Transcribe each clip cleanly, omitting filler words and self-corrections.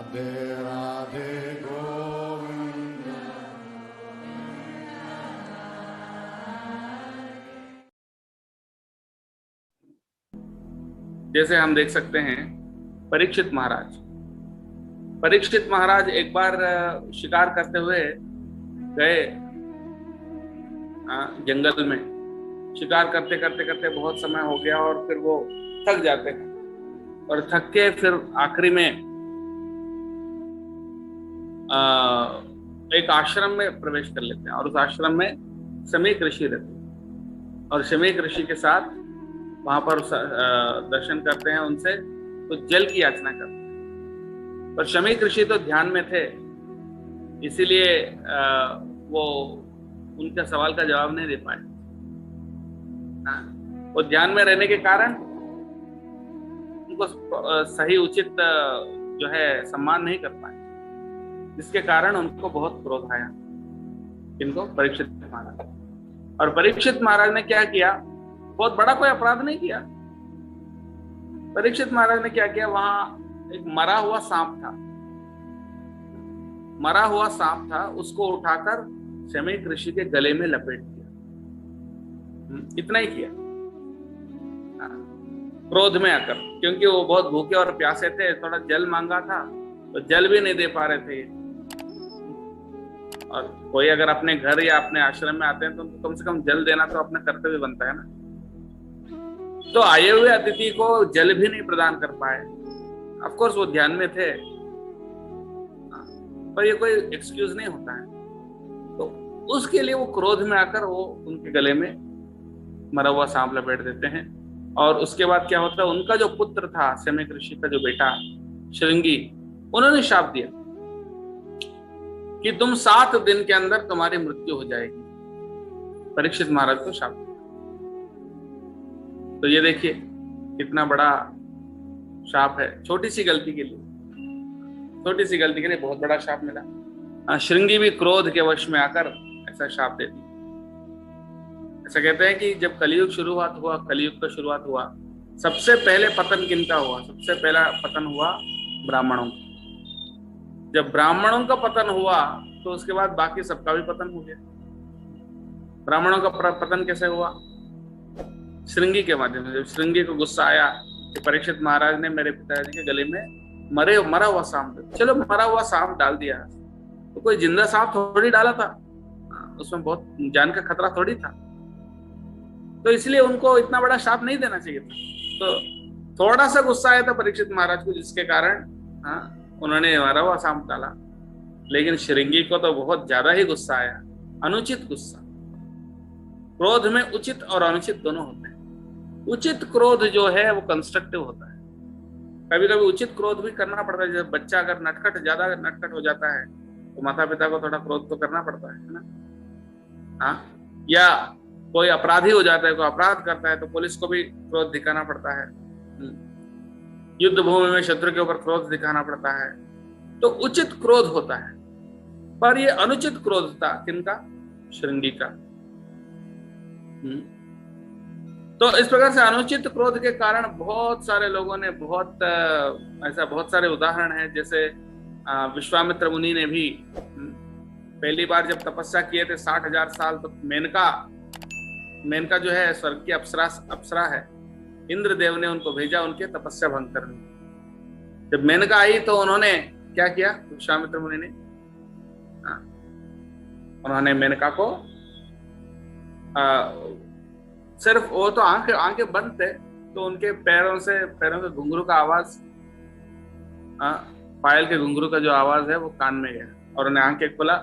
राधे गोविंद। जैसे हम देख सकते हैं परीक्षित महाराज एक बार शिकार करते हुए गए जंगल में। शिकार करते करते करते बहुत समय हो गया और फिर वो थक जाते हैं और थक के फिर आखिरी में एक आश्रम में प्रवेश कर लेते हैं और उस आश्रम में शमीक ऋषि रहते हैं और शमीक ऋषि के साथ वहां पर दर्शन करते हैं उनसे, तो जल की याचना करते हैं। पर शमीक ऋषि तो ध्यान में थे, इसीलिए वो उनका सवाल का जवाब नहीं दे पाए। वो ध्यान में रहने के कारण उनको सही उचित जो है सम्मान नहीं कर पाए, जिसके कारण उनको बहुत क्रोध आया। इनको परीक्षित महाराज। और परीक्षित महाराज ने क्या किया, बहुत बड़ा कोई अपराध नहीं किया। परीक्षित महाराज ने क्या किया, वहां एक मरा हुआ सांप था, उसको उठाकर शमीक ऋषि के गले में लपेट दिया। इतना ही किया क्रोध में आकर, क्योंकि वो बहुत भूखे और प्यासे थे। थोड़ा जल मांगा था तो जल भी नहीं दे पा रहे थे। और कोई अगर अपने घर या अपने आश्रम में आते हैं तो उनको कम से कम जल देना तो अपना कर्तव्य बनता है ना। तो आए हुए अतिथि को जल भी नहीं प्रदान कर पाए। ऑफ कोर्स वो ध्यान में थे, पर ये कोई एक्सक्यूज नहीं होता है। तो उसके लिए वो क्रोध में आकर वो उनके गले में मरा हुआ सांप लपेट देते हैं। और उसके बाद क्या होता है, उनका जो पुत्र था, शमीक ऋषि का जो बेटा श्रृंगी, उन्होंने शाप दिया कि तुम 7 दिन के अंदर तुम्हारी मृत्यु हो जाएगी। परीक्षित महाराज को शाप दिया। तो ये देखिए कितना बड़ा शाप है, छोटी सी गलती के लिए बहुत बड़ा शाप मिला। श्रृंगी भी क्रोध के वश में आकर ऐसा शाप दे दिया। ऐसा कहते हैं कि जब कलयुग का शुरुआत हुआ, सबसे पहले पतन किनका हुआ? सबसे पहला पतन हुआ ब्राह्मणों का। जब ब्राह्मणों का पतन हुआ तो उसके बाद बाकी सबका भी पतन हो गया। ब्राह्मणों का पतन कैसे हुआ? श्रृंगी के माध्यम से। जब श्रृंगी को गुस्सा आया कि परीक्षित महाराज ने मेरे पिताजी के गले में मरा हुआ सांप, चलो मरा हुआ सांप डाल दिया, तो कोई जिंदा सांप थोड़ी डाला था, उसमें बहुत जान का खतरा थोड़ी था। तो इसलिए उनको इतना बड़ा शाप नहीं देना चाहिए था। तो थोड़ा सा गुस्सा आया था परीक्षित महाराज को, जिसके कारण उन्होंने मरा हुआ सांप डाला। लेकिन श्रृंगी को तो बहुत ज्यादा ही गुस्सा आया, अनुचित गुस्सा। क्रोध में उचित और अनुचित दोनों होते हैं। उचित क्रोध जो है वो कंस्ट्रक्टिव होता है। कभी कभी उचित क्रोध भी करना पड़ता है। जब बच्चा अगर ज्यादा नटखट हो जाता है तो माता पिता को थोड़ा क्रोध तो करना पड़ता है ना। या कोई अपराधी हो जाता है, कोई अपराध करता है तो पुलिस को भी क्रोध दिखाना पड़ता है। युद्ध भूमि में शत्रु के ऊपर क्रोध दिखाना पड़ता है। तो उचित क्रोध होता है, पर ये अनुचित क्रोध था किनका? श्रृंगी का। तो इस प्रकार से अनुचित क्रोध के कारण बहुत सारे लोगों ने बहुत सारे उदाहरण हैं। जैसे विश्वामित्र मुनि ने भी पहली बार जब तपस्या किए थे 60,000 साल, तो मेनका जो है स्वर्ग की अप्सरा है, इंद्रदेव ने उनको भेजा उनके तपस्या भंग करने। जब मेनका आई तो उन्होंने क्या किया? विश्वामित्र मुनि ने उन्होंने मेनका को सिर्फ, वो तो आंखें बंद थे, तो उनके पैरों के घुंघरू का आवाज, पायल के घुंघरू का जो आवाज है वो कान में गया और उन्हें आंखें खोला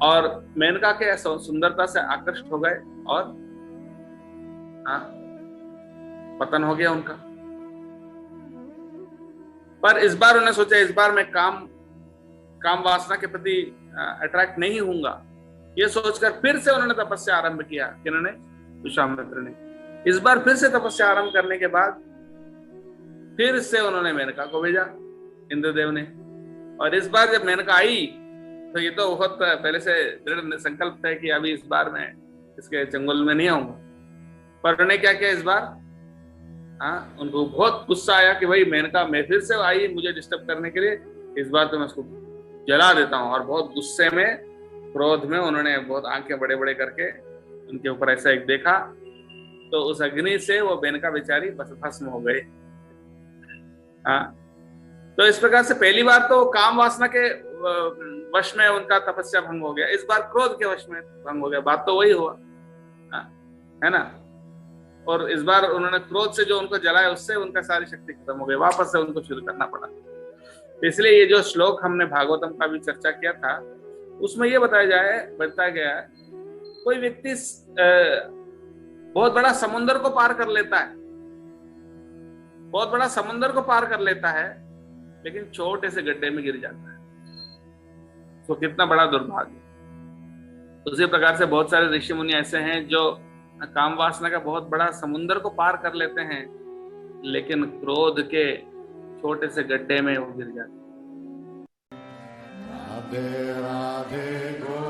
और मेनका के सुंदरता से आकृष्ट हो गए और पतन हो गया उनका। पर इस बार उन्हें सोचा, इस बार मैं काम वासना के प्रति अट्रैक्ट नहीं होऊंगा, ये सोचकर फिर से उन्होंने तपस्या आरंभ किया। किन्होंने? विश्वामित्र ने। इस बार फिर से तपस्या आरंभ करने के बाद फिर से उन्होंने मेनका को भेजा, इंद्रदेव ने। और इस बार जब मेनका आई तो ये तो बहुत पहले से दृढ़ संकल्प था कि अभी इस बार मैं इसके चंगुल में नहीं आऊंगा। पर उन्होंने क्या किया? इस बार हाँ, उनको बहुत गुस्सा आया कि भाई मेनका मैं फिर से आई मुझे डिस्टर्ब करने के लिए, इस बार तो मैं उसको जला देता हूँ। और बहुत गुस्से में, क्रोध में उन्होंने बहुत आंखें बड़े बड़े करके उनके ऊपर ऐसा एक देखा, तो उस अग्नि से वो मेनका बेचारी बस भस्म हो गई। हाँ, तो इस प्रकार से पहली बार तो काम वासना के वश में उनका तपस्या भंग हो गया, इस बार क्रोध के वश में भंग हो गया, बात तो वही हुआ। हाँ, है ना। और इस बार उन्होंने क्रोध से जो उनको जलाया उससे उनका सारी शक्ति खत्म हो गई, वापस से उनको शुरू करना पड़ा। तो इसलिए ये जो श्लोक हमने भागवतम का भी चर्चा किया था, उसमें ये बताया गया है, कोई व्यक्ति बहुत बड़ा समुद्र को पार कर लेता है, बहुत बड़ा समुद्र को पार कर लेता है, लेकिन छोटे से गड्ढे में गिर जाता है, तो कितना बड़ा दुर्भाग्य। उसी प्रकार से बहुत सारे ऋषि मुनि ऐसे हैं जो काम वासना का बहुत बड़ा समुद्र को पार कर लेते हैं, लेकिन क्रोध के छोटे से गड्ढे में वो गिर जाते हैं। राधे राधे गो